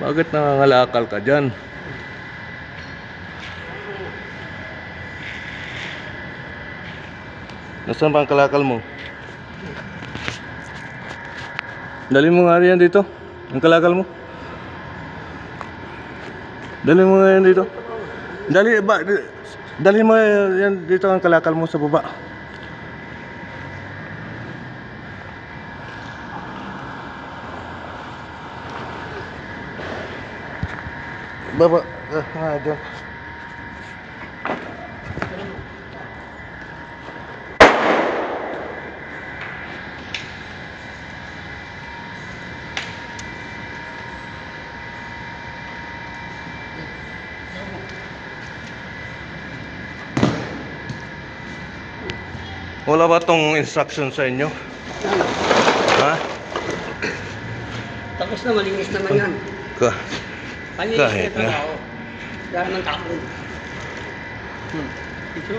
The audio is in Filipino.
Bakit nangangalakal ka dyan? Nasaan ba ang kalakal mo? Dali mo nga yan dito. Ang kalakal mo. Dali mo nga yan dito. Dali mo yan dito ang kalakal mo sa baba. Baba. Dyan. Wala ba tong instruction sa inyo? Ha? Tapos na, malinis naman yan. Kahit nga. Kaya naman takbo. Ito.